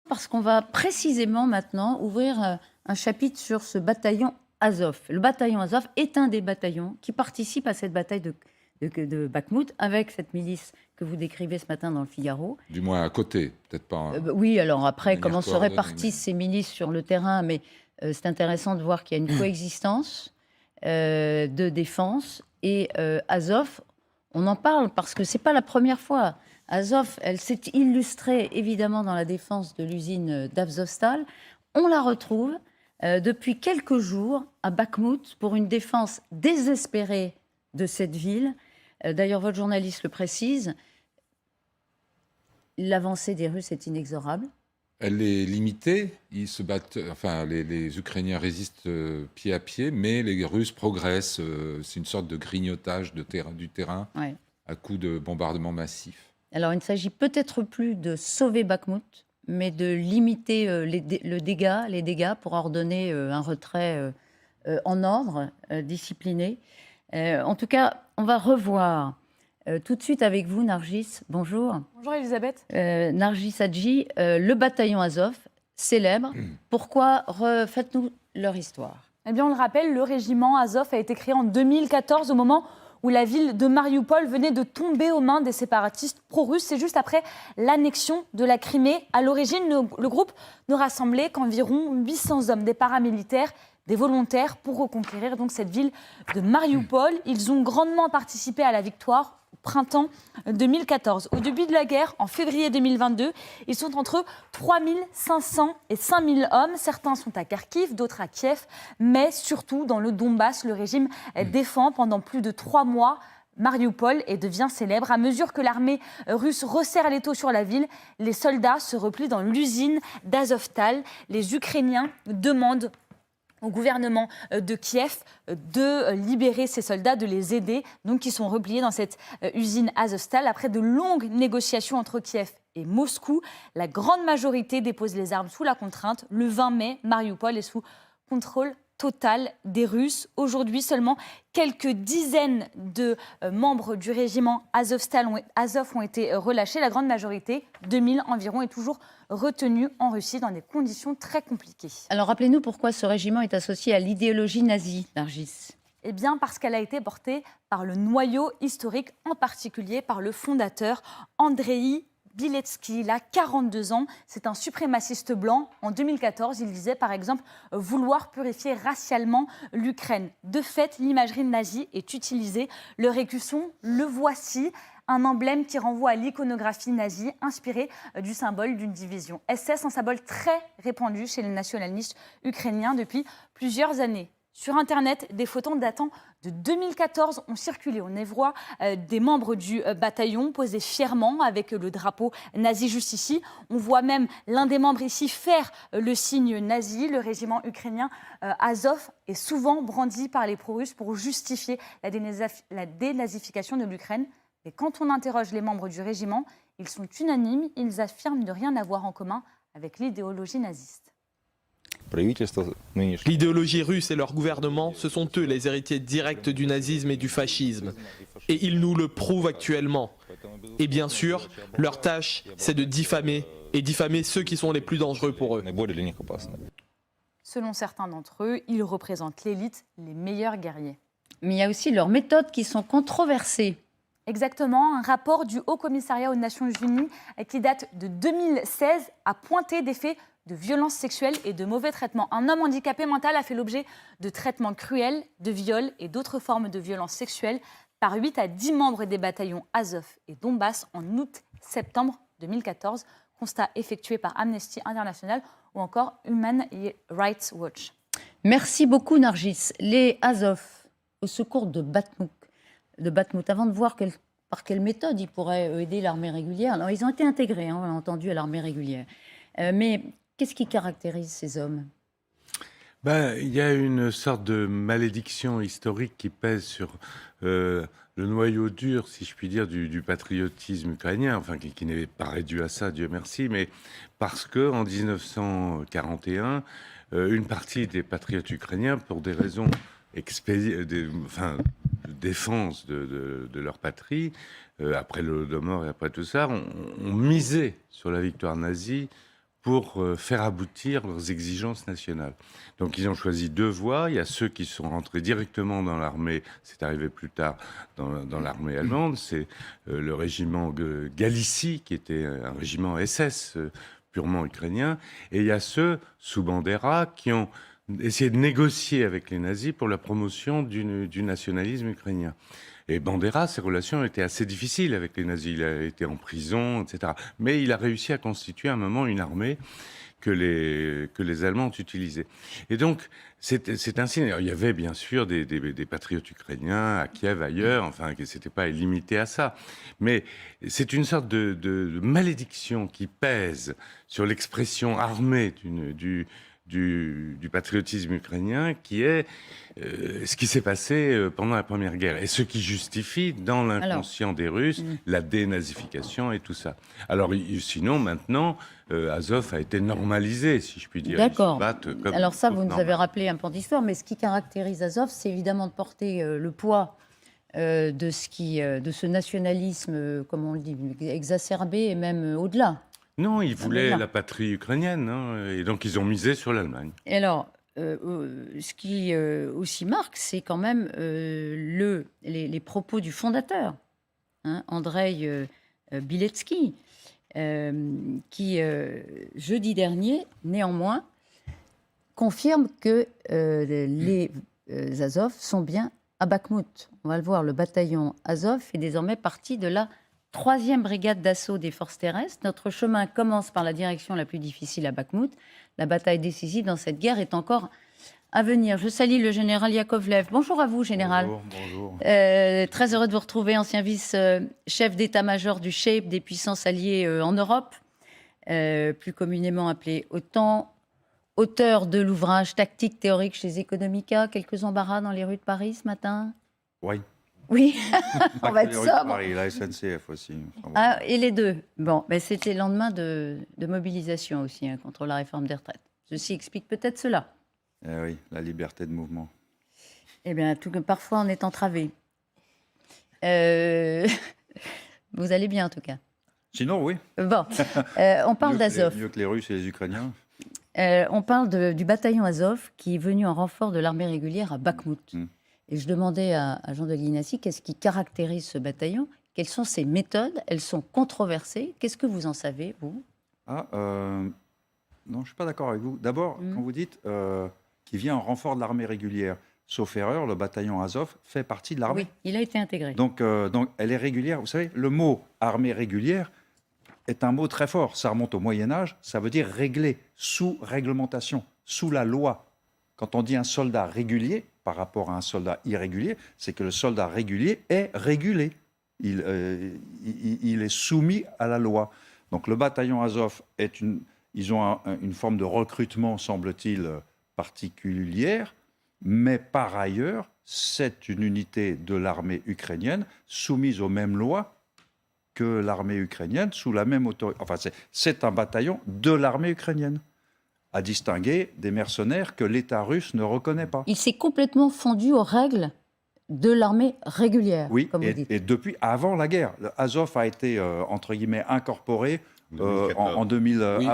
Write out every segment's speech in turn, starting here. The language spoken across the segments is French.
Parce qu'on va précisément maintenant ouvrir un chapitre sur ce bataillon Azov. Le bataillon Azov est un des bataillons qui participe à cette bataille de Bakhmout avec cette milice que vous décrivez ce matin dans le Figaro. Du moins à côté, peut-être pas. Oui, alors après, manière comment se coordonnée, répartissent ces milices sur le terrain, mais c'est intéressant de voir qu'il y a une coexistence de défense. Et Azov, on en parle parce que ce n'est pas la première fois. Azov, elle s'est illustrée évidemment dans la défense de l'usine d'Azovstal. On la retrouve depuis quelques jours à Bakhmout pour une défense désespérée de cette ville. D'ailleurs, votre journaliste le précise, l'avancée des Russes est inexorable. Elle est limitée, ils se battent, enfin les Ukrainiens résistent pied à pied, mais les Russes progressent. C'est une sorte de grignotage du terrain Ouais. à coups de bombardements massifs. Alors, il ne s'agit peut-être plus de sauver Bakhmout, mais de limiter les dégâts pour ordonner un retrait en ordre, discipliné. En tout cas, on va revoir tout de suite avec vous, Nargis. Bonjour. Bonjour Elisabeth. Nargis Hadji, le bataillon Azov, célèbre. Pourquoi faites-nous leur histoire? Eh bien, on le rappelle, le régiment Azov a été créé en 2014 au moment où la ville de Marioupol venait de tomber aux mains des séparatistes pro-russes. C'est juste après l'annexion de la Crimée. À l'origine, le groupe ne rassemblait qu'environ 800 hommes, des paramilitaires, des volontaires, pour reconquérir donc cette ville de Marioupol. Ils ont grandement participé à la victoire au printemps 2014. Au début de la guerre, en février 2022, ils sont entre 3500 et 5000 hommes. Certains sont à Kharkiv, d'autres à Kiev, mais surtout dans le Donbass, le régime défend pendant plus de 3 mois Marioupol et devient célèbre. À mesure que l'armée russe resserre l'étau sur la ville, les soldats se replient dans l'usine d'Azovstal. Les Ukrainiens demandent au gouvernement de Kiev de libérer ces soldats, de les aider, donc qui sont repliés dans cette usine Azovstal. Après de longues négociations entre Kiev et Moscou, la grande majorité dépose les armes sous la contrainte. Le 20 mai, Marioupol est sous contrôle total des Russes. Aujourd'hui, seulement quelques dizaines de membres du régiment Azov ont été relâchés. La grande majorité, 2000 environ, est toujours retenue en Russie dans des conditions très compliquées. Alors, rappelez-nous pourquoi ce régiment est associé à l'idéologie nazie, Nargis. Eh bien, parce qu'elle a été portée par le noyau historique, en particulier par le fondateur Andreï Biletsky. Il a 42 ans, c'est un suprémaciste blanc. En 2014, il disait par exemple vouloir purifier racialement l'Ukraine. De fait, l'imagerie nazie est utilisée. Leur écusson, le voici, un emblème qui renvoie à l'iconographie nazie, inspirée du symbole d'une division SS, un symbole très répandu chez les nationalistes ukrainiens depuis plusieurs années. Sur Internet, des photos datant de 2014 ont circulé. On y voit des membres du bataillon posés fièrement avec le drapeau nazi juste ici. On voit même l'un des membres ici faire le signe nazi. Le régiment ukrainien Azov est souvent brandi par les pro-russes pour justifier la dénazification de l'Ukraine. Mais quand on interroge les membres du régiment, ils sont unanimes. Ils affirment ne rien avoir en commun avec l'idéologie naziste. L'idéologie russe et leur gouvernement, ce sont eux les héritiers directs du nazisme et du fascisme. Et ils nous le prouvent actuellement. Et bien sûr, leur tâche, c'est de diffamer, et diffamer ceux qui sont les plus dangereux pour eux. Selon certains d'entre eux, ils représentent l'élite, les meilleurs guerriers. Mais il y a aussi leurs méthodes qui sont controversées. Exactement, un rapport du Haut Commissariat aux Nations Unies qui date de 2016 a pointé des faits de violences sexuelles et de mauvais traitements. Un homme handicapé mental a fait l'objet de traitements cruels, de viols et d'autres formes de violences sexuelles par 8 à 10 membres des bataillons Azov et Donbass en août-septembre 2014, constat effectué par Amnesty International ou encore Human Rights Watch. Merci beaucoup, Nargis. Les Azov, au secours de Bakhmout, avant de voir par quelle méthode ils pourraient aider l'armée régulière. Alors, ils ont été intégrés, on l'a entendu, à l'armée régulière. Mais qu'est-ce qui caractérise ces hommes ? Il y a une sorte de malédiction historique qui pèse sur le noyau dur, si je puis dire, du patriotisme ukrainien, enfin qui n'est pas réduit à ça, Dieu merci, mais parce que en 1941, une partie des patriotes ukrainiens, pour des raisons de défense de leur patrie, après le Holodomor et après tout ça, ont misé sur la victoire nazie pour faire aboutir leurs exigences nationales. Donc ils ont choisi 2 voies. Il y a ceux qui sont rentrés directement dans l'armée, c'est arrivé plus tard dans l'armée allemande, c'est le régiment Galicie, qui était un régiment SS purement ukrainien, et il y a ceux, sous Bandera, qui ont essayé de négocier avec les nazis pour la promotion du nationalisme ukrainien. Et Bandera, ses relations étaient assez difficiles avec les nazis. Il a été en prison, etc. Mais il a réussi à constituer à un moment une armée que les Allemands ont utilisée. Et donc, c'est ainsi. Alors, il y avait bien sûr des patriotes ukrainiens à Kiev, ailleurs, enfin, que c'était pas limité à ça. Mais c'est une sorte de malédiction qui pèse sur l'expression armée du patriotisme ukrainien, qui est ce qui s'est passé pendant la Première Guerre, et ce qui justifie dans l'inconscient des Russes la dénazification et tout ça. Alors sinon, maintenant, Azov a été normalisé, si je puis dire. D'accord. Alors ça, vous nous avez rappelé un peu d'histoire, mais ce qui caractérise Azov, c'est évidemment de porter le poids de ce nationalisme, comme on le dit, exacerbé et même au-delà. Non, ils voulaient la patrie ukrainienne, hein, et donc ils ont misé sur l'Allemagne. Et alors, ce qui aussi marque, c'est quand même les propos du fondateur, hein, Andrei Bilecki, qui, jeudi dernier, néanmoins, confirme que les Azov sont bien à Bakhmout. On va le voir, le bataillon Azov est désormais parti de la 3e brigade d'assaut des forces terrestres. Notre chemin commence par la direction la plus difficile à Bakhmout. La bataille décisive dans cette guerre est encore à venir. Je salue le général Yakovlev. Bonjour à vous, général. Bonjour. Très heureux de vous retrouver, ancien vice-chef d'état-major du SHAPE des puissances alliées en Europe, plus communément appelé OTAN, auteur de l'ouvrage Tactique théorique chez Economica. Quelques embarras dans les rues de Paris ce matin? Oui. Oui, on va être sobre. Paris, la SNCF aussi. Enfin, Ah, et les deux. Bon, ben c'était le lendemain de mobilisation aussi, hein, contre la réforme des retraites. Ceci explique peut-être cela. oui, la liberté de mouvement. Eh bien, parfois on est entravé. Vous allez bien en tout cas. Sinon, oui. Bon, on parle d'Azov. Mieux que les Russes et les Ukrainiens. On parle du bataillon Azov qui est venu en renfort de l'armée régulière à Bakhmout. Et je demandais à Jean de Guinassi qu'est-ce qui caractérise ce bataillon, quelles sont ses méthodes, elles sont controversées. Qu'est-ce que vous en savez, vous? Non, je ne suis pas d'accord avec vous. D'abord, quand vous dites qu'il vient en renfort de l'armée régulière, sauf erreur, le bataillon Azov fait partie de l'armée. Oui, il a été intégré. Donc, elle est régulière. Vous savez, le mot armée régulière est un mot très fort. Ça remonte au Moyen-Âge. Ça veut dire régler, sous réglementation, sous la loi. Quand on dit un soldat régulier, par rapport à un soldat irrégulier, c'est que le soldat régulier est régulé. Il est soumis à la loi. Donc le bataillon Azov, ils ont une forme de recrutement, semble-t-il, particulière, mais par ailleurs, c'est une unité de l'armée ukrainienne soumise aux mêmes lois que l'armée ukrainienne, sous la même autorité. Enfin, c'est un bataillon de l'armée ukrainienne, à distinguer des mercenaires que l'État russe ne reconnaît pas. Il s'est complètement fondu aux règles de l'armée régulière, oui, comme vous dites. Et depuis, avant la guerre, le Azov a été, entre guillemets, incorporé en 2000. Oui,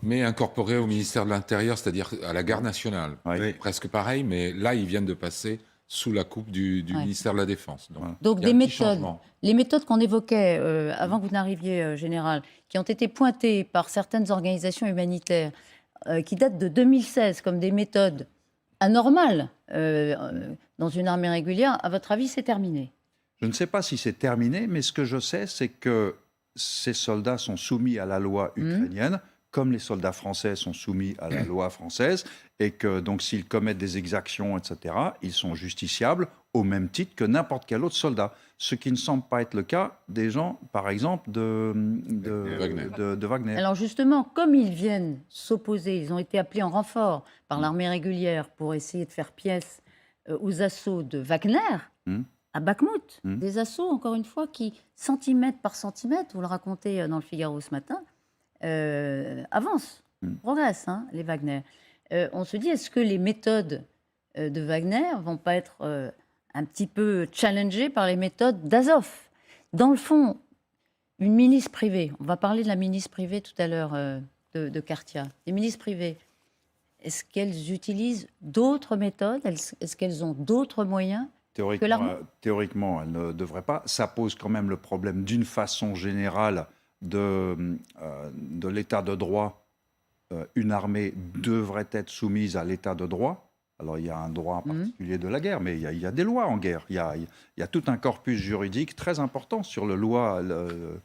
mais incorporé au ministère de l'Intérieur, c'est-à-dire à la garde nationale. Oui. Presque pareil, mais là, ils viennent de passer sous la coupe du ministère de la Défense. Donc il y a des un petit méthodes, changement. les méthodes qu'on évoquait avant que vous n'arriviez, général, qui ont été pointées par certaines organisations humanitaires, qui datent de 2016 comme des méthodes anormales dans une armée régulière, à votre avis, c'est terminé? Je ne sais pas si c'est terminé, mais ce que je sais, c'est que ces soldats sont soumis à la loi ukrainienne, comme les soldats français sont soumis à la loi française, et que donc s'ils commettent des exactions, etc., ils sont justiciables au même titre que n'importe quel autre soldat. Ce qui ne semble pas être le cas des gens, par exemple, de Wagner. Alors justement, comme ils viennent s'opposer, ils ont été appelés en renfort par l'armée régulière pour essayer de faire pièce aux assauts de Wagner à Bakhmout. Des assauts, encore une fois, qui, centimètre par centimètre, vous le racontez dans le Figaro ce matin, avancent, progressent, hein, les Wagner. On se dit, est-ce que les méthodes de Wagner vont pas être un petit peu challengées par les méthodes d'Azov? Dans le fond, une milice privée, on va parler de la milice privée tout à l'heure, de Kartia, les milices privées, est-ce qu'elles utilisent d'autres méthodes? Est-ce qu'elles ont d'autres moyens que l'armée? Théoriquement, elles ne devraient pas. Ça pose quand même le problème d'une façon générale de l'état de droit. Une armée devrait être soumise à l'état de droit. Alors, il y a un droit en particulier de la guerre, mais il y a des lois en guerre. Il y a tout un corpus juridique très important sur le droit de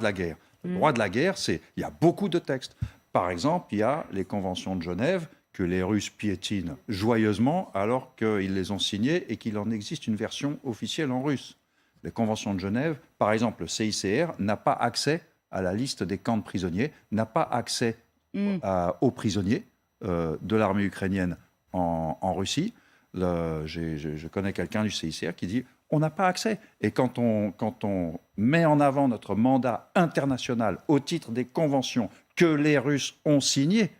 la guerre. Le droit de la guerre, il y a beaucoup de textes. Par exemple, il y a les conventions de Genève que les Russes piétinent joyeusement alors qu'ils les ont signées et qu'il en existe une version officielle en russe. Les conventions de Genève, par exemple, le CICR n'a pas accès à la liste des camps de prisonniers, n'a pas accès aux prisonniers de l'armée ukrainienne en Russie. Je connais quelqu'un du CICR qui dit on n'a pas accès. Et quand on met en avant notre mandat international au titre des conventions que les Russes ont signées,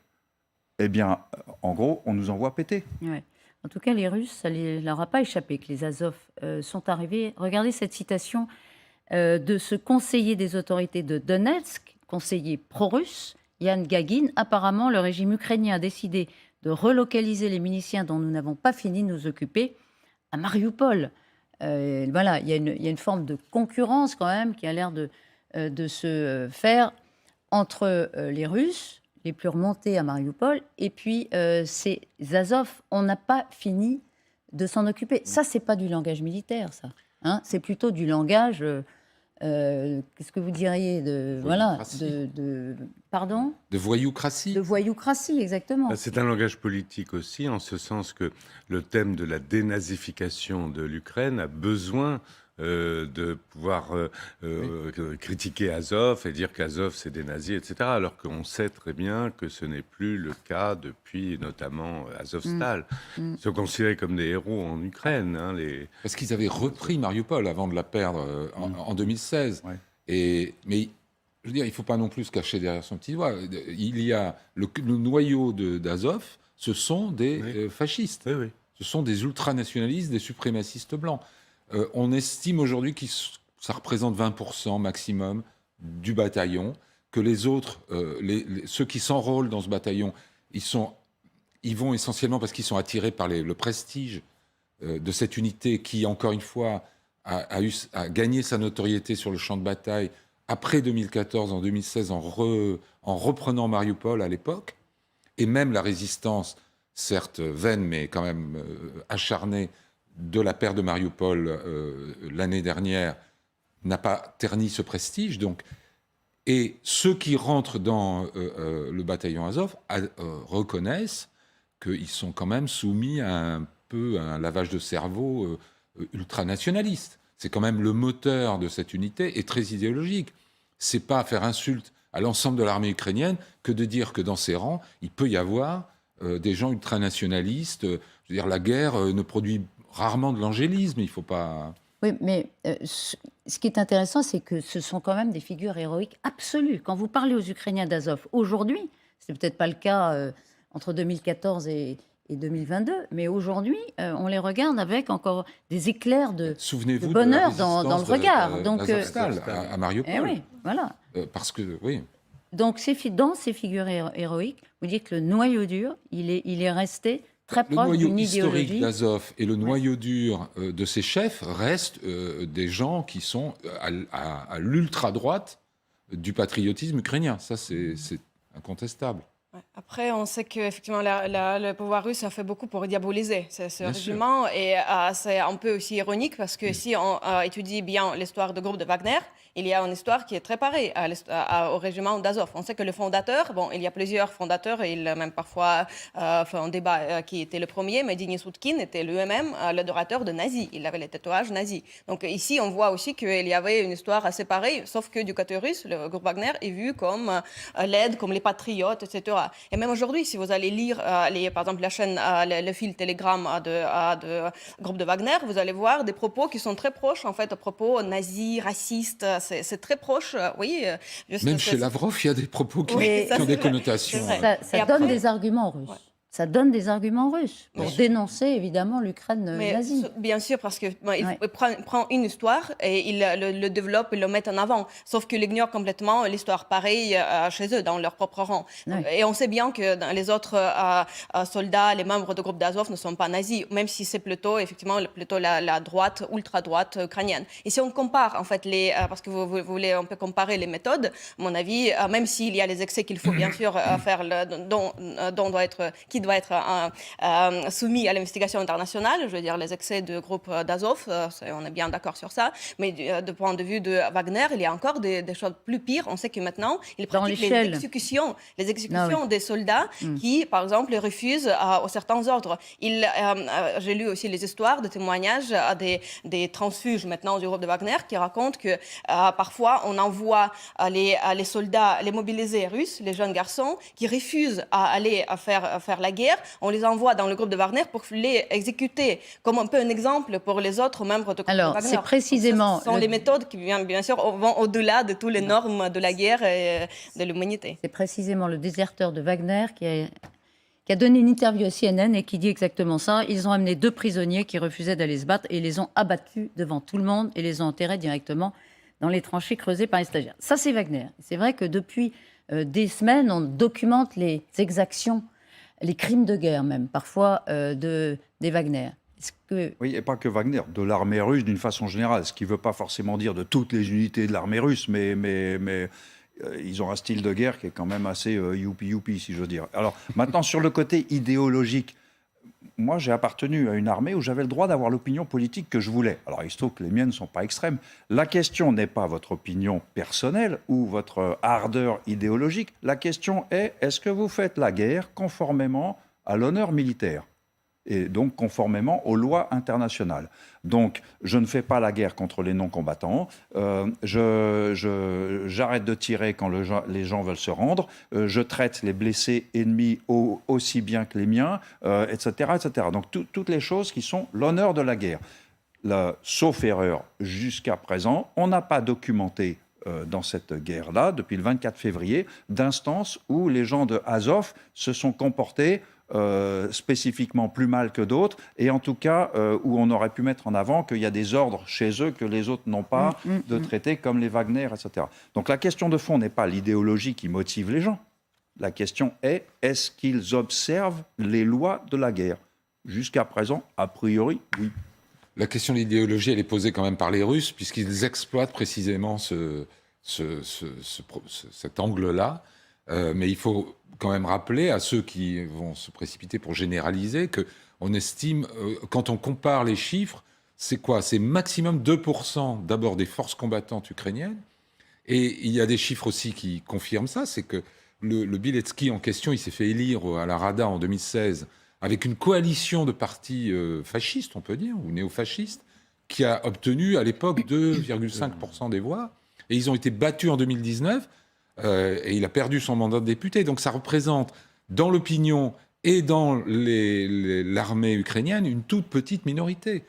eh bien, en gros, on nous envoie péter. Ouais. En tout cas, les Russes, ça ne leur a pas échappé que les Azov sont arrivés. Regardez cette citation de ce conseiller des autorités de Donetsk, conseiller pro-russe, Yann Gagin. Apparemment, le régime ukrainien a décidé de relocaliser les miliciens dont nous n'avons pas fini de nous occuper à Mariupol. Voilà, il y a une forme de concurrence quand même qui a l'air de se faire entre les Russes, les plus remontés à Mariupol, et puis ces Azov. On n'a pas fini de s'en occuper. Ça, c'est pas du langage militaire, ça. Hein, c'est plutôt du langage. Qu'est-ce que vous diriez pardon? De voyoucratie. De voyoucratie, exactement. C'est un langage politique aussi, en ce sens que le thème de la dénazification de l'Ukraine a besoin de pouvoir critiquer Azov et dire qu'Azov c'est des nazis, etc. Alors qu'on sait très bien que ce n'est plus le cas depuis notamment Azovstal. Ils sont considérés comme des héros en Ukraine. Hein, Parce qu'ils avaient repris Mariupol avant de la perdre en 2016. Ouais. Mais je veux dire, il ne faut pas non plus se cacher derrière son petit doigt. Il y a le noyau d'Azov, ce sont des fascistes. Oui, oui. Ce sont des ultranationalistes, des suprémacistes blancs. On estime aujourd'hui que ça représente 20% maximum du bataillon, que les autres, ceux qui s'enrôlent dans ce bataillon, ils vont essentiellement parce qu'ils sont attirés par le prestige de cette unité qui, encore une fois, a gagné sa notoriété sur le champ de bataille après 2014, en 2016, en reprenant Mariupol à l'époque, et même la résistance, certes vaine, mais quand même acharnée, de la perte de Mariupol l'année dernière n'a pas terni ce prestige. Donc, et ceux qui rentrent dans le bataillon Azov reconnaissent qu'ils sont quand même soumis à un lavage de cerveau ultranationaliste. C'est quand même le moteur de cette unité et très idéologique. C'est pas faire insulte à l'ensemble de l'armée ukrainienne que de dire que dans ses rangs, il peut y avoir des gens ultranationalistes. Je veux dire, la guerre ne produit rarement de l'angélisme, il ne faut pas... Oui, mais ce qui est intéressant, c'est que ce sont quand même des figures héroïques absolues. Quand vous parlez aux Ukrainiens d'Azov, aujourd'hui, c'est peut-être pas le cas entre 2014 et 2022, mais aujourd'hui, on les regarde avec encore des éclairs de bonheur dans le regard. Donc, à Mariupol. Oui, voilà. Parce que, oui... Donc, dans ces figures héroïques, vous dites que le noyau dur, il est resté... très proche d'une idéologie. Le noyau historique d'Azov et le noyau dur de ses chefs restent des gens qui sont à l'ultra-droite du patriotisme ukrainien. Ça, c'est incontestable. Après, on sait qu'effectivement, le pouvoir russe a fait beaucoup pour diaboliser ce régime. Et c'est un peu aussi ironique parce que si on étudie bien l'histoire du groupe de Wagner, il y a une histoire qui est très pareille au régiment d'Azov. On sait que le fondateur, il y a plusieurs fondateurs, et il a même parfois fait un débat qui était le premier, mais Denis Soutkin était lui-même l'adorateur de nazis. Il avait les tatouages nazis. Donc ici, on voit aussi qu'il y avait une histoire assez pareille, sauf que du côté russe, le groupe Wagner est vu comme l'aide, comme les patriotes, etc. Et même aujourd'hui, si vous allez lire, par exemple, la chaîne, le fil Telegram de groupe de Wagner, vous allez voir des propos qui sont très proches, en fait, à propos nazis, racistes. C'est très proche, oui. Même chez Lavrov, il y a des propos qui ont des connotations. Ça donne des arguments aux Russes. Ouais. ça donne des arguments russes pour Oui. dénoncer évidemment l'Ukraine Mais nazie. bien sûr, parce que il Ouais. prend une histoire et il le développe, il le met en avant. Sauf qu'il ignore complètement l'histoire pareille chez eux, dans leur propre rang. Ouais. Et on sait bien que dans les autres soldats, les membres du groupe d'Azov ne sont pas nazis, même si c'est plutôt, effectivement, plutôt la droite, ultra-droite ukrainienne. Et si on compare, en fait, parce que vous voulez un peu comparer les méthodes, à mon avis, même s'il y a les excès qu'il faut bien sûr faire, qui doit être soumis à l'investigation internationale, je veux dire les excès du groupe d'Azov, on est bien d'accord sur ça, mais du point de vue de Wagner, il y a encore des choses plus pires. On sait que maintenant, il Dans pratique l'échelle. les exécutions Ah oui. des soldats qui, par exemple, refusent certains ordres. J'ai lu aussi les histoires de témoignages des transfuges maintenant du groupe de Wagner qui racontent que parfois on envoie les soldats, les mobilisés russes, les jeunes garçons qui refusent à aller faire la guerre, on les envoie dans le groupe de Wagner pour les exécuter comme un peu un exemple pour les autres membres du groupe Alors, de Wagner. c'est précisément Ce sont les méthodes qui, bien sûr, vont au-delà de toutes les normes de la guerre et de l'humanité. C'est précisément le déserteur de Wagner qui a donné une interview à CNN et qui dit exactement ça. Ils ont amené 2 prisonniers qui refusaient d'aller se battre et ils les ont abattus devant tout le monde et les ont enterrés directement dans les tranchées creusées par les stagiaires. Ça, c'est Wagner. C'est vrai que depuis des semaines, on documente les exactions, les crimes de guerre même, parfois des Wagner. Est-ce que... Oui, et pas que Wagner, de l'armée russe d'une façon générale, ce qui ne veut pas forcément dire de toutes les unités de l'armée russe, mais ils ont un style de guerre qui est quand même assez youpi-youpi, si je veux dire. Alors maintenant, sur le côté idéologique, moi j'ai appartenu à une armée où j'avais le droit d'avoir l'opinion politique que je voulais. Alors il se trouve que les miennes ne sont pas extrêmes. La question n'est pas votre opinion personnelle ou votre ardeur idéologique. La question est-ce que vous faites la guerre conformément à l'honneur militaire ? Et donc conformément aux lois internationales. Donc, je ne fais pas la guerre contre les non-combattants, j'arrête de tirer quand les gens veulent se rendre, je traite les blessés ennemis aussi bien que les miens, etc., etc. Donc, toutes les choses qui sont l'honneur de la guerre. Sauf erreur, jusqu'à présent, on n'a pas documenté dans cette guerre-là, depuis le 24 février, d'instances où les gens de Azov se sont comportés spécifiquement plus mal que d'autres, et en tout cas où on aurait pu mettre en avant qu'il y a des ordres chez eux que les autres n'ont pas de traiter comme les Wagner, etc. Donc la question de fond n'est pas l'idéologie qui motive les gens. La question est-ce qu'ils observent les lois de la guerre ? Jusqu'à présent, a priori, oui. La question de l'idéologie, elle est posée quand même par les Russes, puisqu'ils exploitent précisément cet angle-là. Mais il faut quand même rappeler à ceux qui vont se précipiter pour généraliser qu'on estime, quand on compare les chiffres, c'est quoi ? C'est maximum 2% d'abord des forces combattantes ukrainiennes. Et il y a des chiffres aussi qui confirment ça, c'est que le Bieletsky en question, il s'est fait élire à la Rada en 2016 avec une coalition de partis fascistes, on peut dire, ou néofascistes, qui a obtenu à l'époque 2,5% des voix. Et ils ont été battus en 2019. Et il a perdu son mandat de député. Donc ça représente, dans l'opinion et dans l'armée ukrainienne, une toute petite minorité.